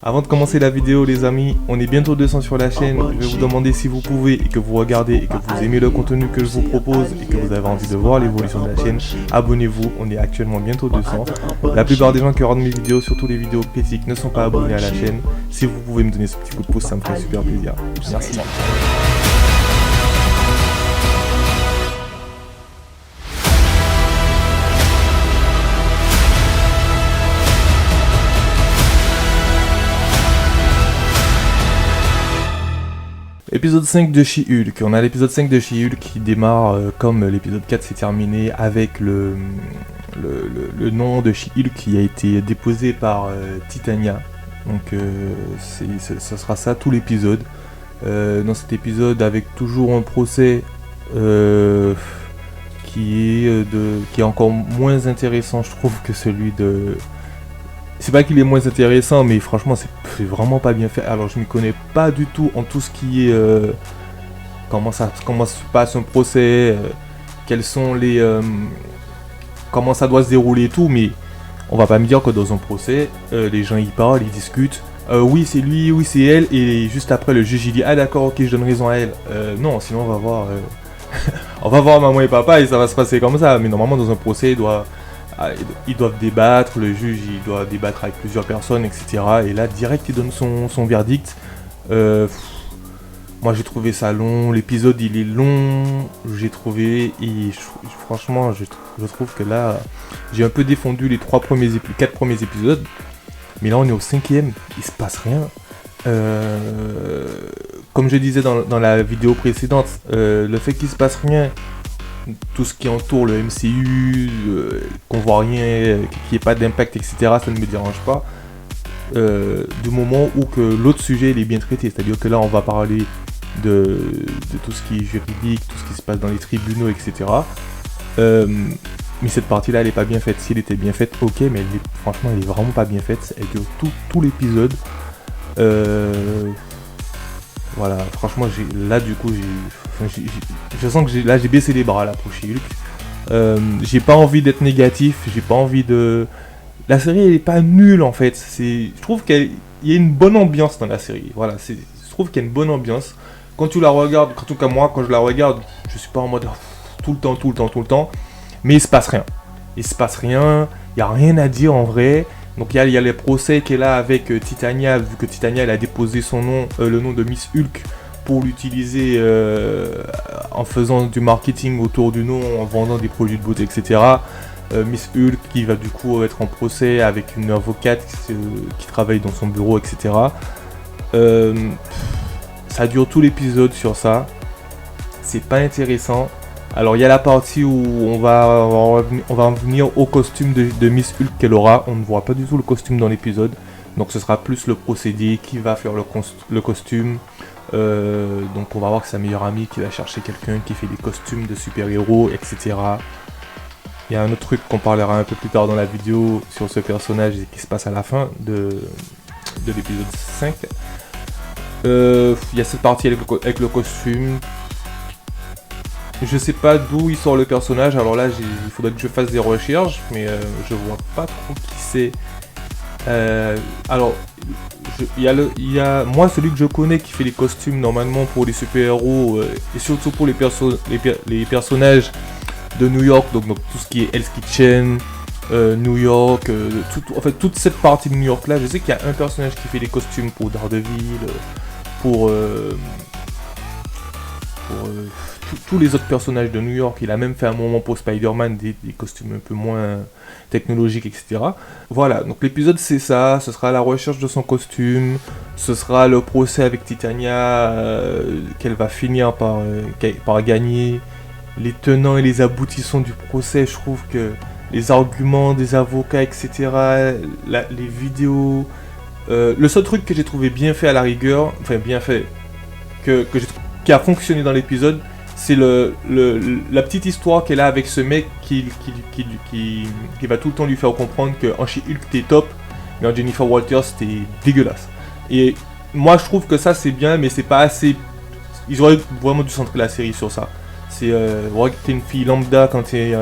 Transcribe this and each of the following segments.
Avant de commencer la vidéo les amis, on est bientôt 200 sur la chaîne, je vais vous demander si vous pouvez et que vous regardez et que vous aimez le contenu que je vous propose et que vous avez envie de voir l'évolution de la chaîne, abonnez-vous, on est actuellement bientôt 200. La plupart des gens qui regardent mes vidéos, surtout les vidéos critiques, ne sont pas abonnés à la chaîne. Si vous pouvez me donner ce petit coup de pouce, ça me ferait super plaisir. Merci. Épisode 5 de She-Hulk. On a l'épisode 5 de She-Hulk qui démarre comme l'épisode 4 s'est terminé avec le nom de She-Hulk qui a été déposé par Titania. Donc ça sera ça tout l'épisode. Dans cet épisode avec toujours un procès qui est encore moins intéressant je trouve que celui de... C'est pas qu'il est moins intéressant, mais franchement, c'est vraiment pas bien fait. Alors, je m'y connais pas du tout en tout ce qui est... comment se passe un procès, quels sont les... comment ça doit se dérouler et tout, mais on va pas me dire que dans un procès, les gens y parlent, ils discutent. Oui, c'est lui, oui, c'est elle, et juste après, le juge, il dit « Ah d'accord, ok, je donne raison à elle. » Non, sinon, on va voir... on va voir maman et papa, et ça va se passer comme ça. Mais normalement, dans un procès, ils doivent débattre, le juge il doit débattre avec plusieurs personnes, etc. Et là, direct, il donne son verdict. Moi, j'ai trouvé ça long. L'épisode, il est long. J'ai trouvé... Et franchement, je trouve que là, j'ai un peu défendu les 4 premiers épisodes. Mais là, on est au 5e. Il se passe rien. Comme je disais dans la vidéo précédente, le fait qu'il se passe rien... Tout ce qui entoure le MCU, qu'on voit rien, qu'il n'y ait pas d'impact, etc., ça ne me dérange pas. Du moment où que l'autre sujet il est bien traité, c'est-à-dire que là on va parler de tout ce qui est juridique, tout ce qui se passe dans les tribunaux, etc. Mais cette partie-là elle n'est pas bien faite. Si elle était bien faite, ok, mais franchement elle est vraiment pas bien faite. Elle dure tout l'épisode. Voilà, franchement, je sens que j'ai baissé les bras là pour She-Hulk. J'ai pas envie d'être négatif, j'ai pas envie de... La série elle est pas nulle en fait, je trouve qu'il y a une bonne ambiance dans la série, voilà, je trouve qu'il y a une bonne ambiance. Quand tu la regardes, en tout cas moi, quand je la regarde, je suis pas en mode tout le temps, mais il se passe rien, il y a rien à dire en vrai. Donc il y a les procès qu'elle a avec Titania, vu que Titania elle a déposé son nom, le nom de Miss Hulk, pour l'utiliser en faisant du marketing autour du nom, en vendant des produits de beauté, etc. Miss Hulk qui va du coup être en procès avec une avocate qui travaille dans son bureau, etc. Ça dure tout l'épisode sur ça. C'est pas intéressant. Alors il y a la partie où on va en venir au costume de Miss Hulk qu'elle aura. On ne voit pas du tout le costume dans l'épisode. Donc ce sera plus le procédé qui va faire le costume. Donc on va voir que sa meilleure amie qui va chercher quelqu'un qui fait des costumes de super-héros, etc. Il y a un autre truc qu'on parlera un peu plus tard dans la vidéo sur ce personnage et qui se passe à la fin de l'épisode 5. Il y a cette partie avec le costume. Je sais pas d'où il sort le personnage, alors là il faudrait que je fasse des recherches, mais je vois pas trop qui c'est. Alors, il y a moi celui que je connais qui fait les costumes normalement pour les super-héros et surtout pour les personnages de New York, donc tout ce qui est Hell's Kitchen, New York, en fait toute cette partie de New York là, je sais qu'il y a un personnage qui fait les costumes pour Daredevil, pour tous les autres personnages de New York. Il a même fait un moment pour Spider-Man des costumes un peu moins technologiques, etc. Voilà, donc l'épisode c'est ça, ce sera la recherche de son costume, ce sera le procès avec Titania qu'elle va finir par gagner, les tenants et les aboutissants du procès. Je trouve que les arguments des avocats, etc., les vidéos, le seul truc que j'ai trouvé bien fait à la rigueur, enfin bien fait, qui a fonctionné dans l'épisode, c'est la petite histoire qu'elle a avec ce mec qui va tout le temps lui faire comprendre qu'en She-Hulk t'es top, mais en Jennifer Walters t'es dégueulasse. Et moi je trouve que ça c'est bien, mais c'est pas assez. Ils auraient vraiment dû centrer la série sur ça. C'est vrai que t'es une fille lambda quand t'es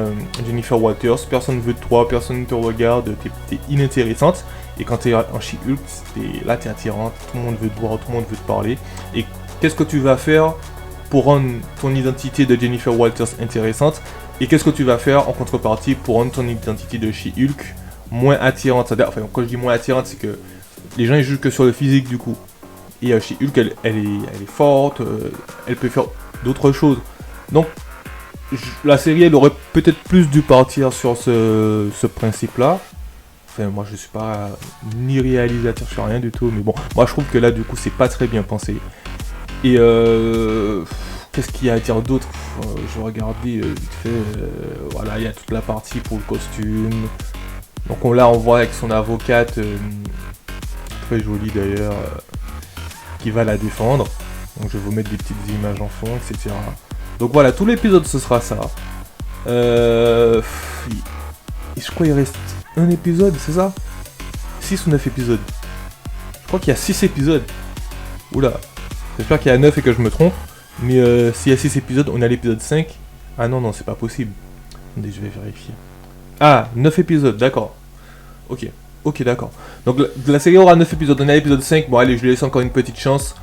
Jennifer Walters, personne veut de toi, personne ne te regarde, t'es inintéressante. Et quand tu es en She-Hulk, là tu es attirante, tout le monde veut te voir, tout le monde veut te parler. Et qu'est-ce que tu vas faire pour rendre ton identité de Jennifer Walters intéressante? Et qu'est-ce que tu vas faire en contrepartie pour rendre ton identité de She-Hulk moins attirante? C'est-à-dire, enfin, quand je dis moins attirante, c'est que les gens ils jugent que sur le physique du coup. Et She-Hulk, elle est forte, elle peut faire d'autres choses. Donc, la série, elle aurait peut-être plus dû partir sur ce principe-là. Enfin, moi, je suis pas ni réalisateur sur rien du tout, mais bon, moi, je trouve que là, du coup, c'est pas très bien pensé. Et qu'est-ce qu'il y a à dire d'autre? Je vais regarder vite fait. Voilà, il y a toute la partie pour le costume. Donc là, on voit avec son avocate, très jolie d'ailleurs, qui va la défendre. Donc je vais vous mettre des petites images en fond, etc. Donc voilà, tout l'épisode ce sera ça. Je crois qu'il reste un épisode, c'est ça? 6 ou 9 épisodes. Je crois qu'il y a 6 épisodes. Oula, j'espère qu'il y a 9 et que je me trompe. Mais s'il y a 6 épisodes, on est à l'épisode 5. Ah non, c'est pas possible. Attendez, je vais vérifier. Ah, 9 épisodes, d'accord. Ok, d'accord. Donc la série aura 9 épisodes, on est à l'épisode 5. Bon allez, je lui laisse encore une petite chance.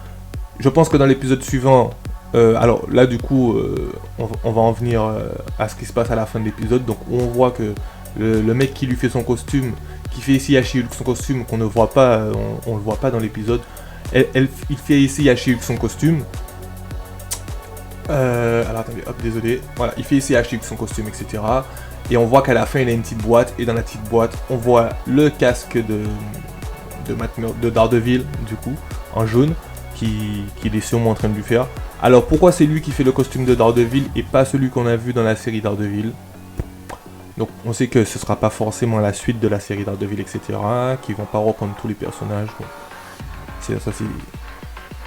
Je pense que dans l'épisode suivant... alors là du coup, on va en venir à ce qui se passe à la fin de l'épisode. Donc on voit que le mec qui lui fait son costume, qui fait essayer à She-Hulk son costume, qu'on ne voit pas, on le voit pas dans l'épisode. Il fait essayer à She-Hulk son costume. Alors attendez, hop, désolé. Voilà, il fait essayer à She-Hulk son costume, etc. Et on voit qu'à la fin, il a une petite boîte. Et dans la petite boîte, on voit le casque de Daredevil, du coup, en jaune, qu'il est sûrement en train de lui faire. Alors pourquoi c'est lui qui fait le costume de Daredevil et pas celui qu'on a vu dans la série Daredevil? Donc on sait que ce sera pas forcément la suite de la série Daredevil, etc. Qui vont pas reprendre tous les personnages. Bon.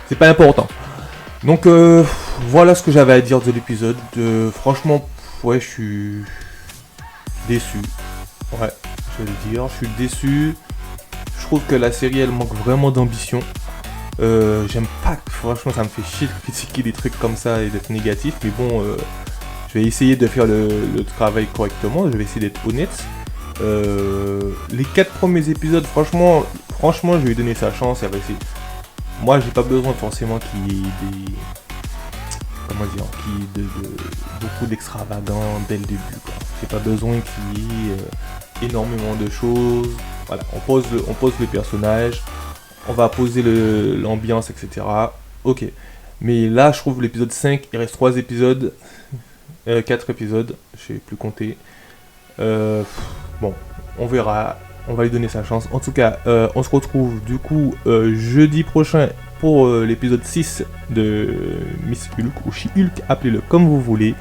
C'est pas important. Donc voilà ce que j'avais à dire de l'épisode. Franchement, ouais, je suis déçu. Ouais, je vais le dire, je suis déçu. Je trouve que la série, elle manque vraiment d'ambition. J'aime pas, franchement, ça me fait chier de critiquer des trucs comme ça et d'être négatif. Mais bon, je vais essayer de faire le travail correctement. Je vais essayer d'être honnête. Les 4 premiers épisodes, franchement, je vais lui donner sa chance. Elle va essayer. Moi, j'ai pas besoin forcément qu'il y ait des... Comment dire, beaucoup d'extravagants dès le début, quoi. J'ai pas besoin qu'il y ait énormément de choses. Voilà, on pose le personnage, on va poser l'ambiance, etc. Ok. Mais là, je trouve l'épisode 5, il reste 3 épisodes, 4 épisodes, je sais plus compter. Bon, on verra, on va lui donner sa chance. En tout cas, on se retrouve du coup jeudi prochain pour l'épisode 6 de Miss Hulk ou She-Hulk, appelez-le comme vous voulez.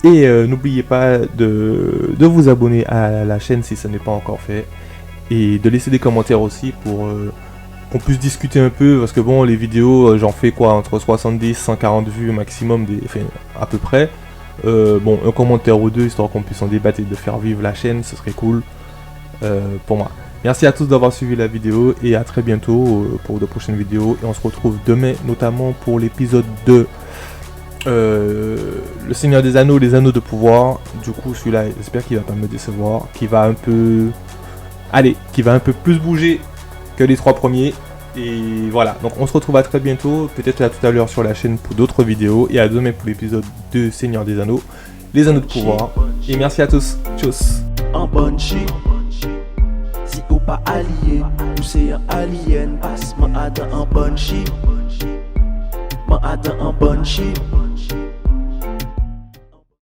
Et n'oubliez pas de vous abonner à la chaîne si ça n'est pas encore fait. Et de laisser des commentaires aussi pour qu'on puisse discuter un peu. Parce que bon, les vidéos, j'en fais quoi, entre 70 140 vues au maximum, enfin, à peu près. Bon, un commentaire ou deux, histoire qu'on puisse en débattre et de faire vivre la chaîne, ce serait cool pour moi. Merci à tous d'avoir suivi la vidéo et à très bientôt pour de prochaines vidéos. Et on se retrouve demain notamment pour l'épisode de Le Seigneur des Anneaux, les Anneaux de Pouvoir. Du coup celui-là, j'espère qu'il va pas me décevoir, qui va un peu plus bouger que les 3 premiers. Et voilà, donc on se retrouve à très bientôt, peut-être à tout à l'heure sur la chaîne pour d'autres vidéos. Et à demain pour l'épisode de Seigneur des Anneaux, les Anneaux de Pouvoir. Et merci à tous, tchuss. En bonne shit. Si ou pas allié, ou c'est un alien, passe-moi à en bonne shit. Moi à en bonne shit.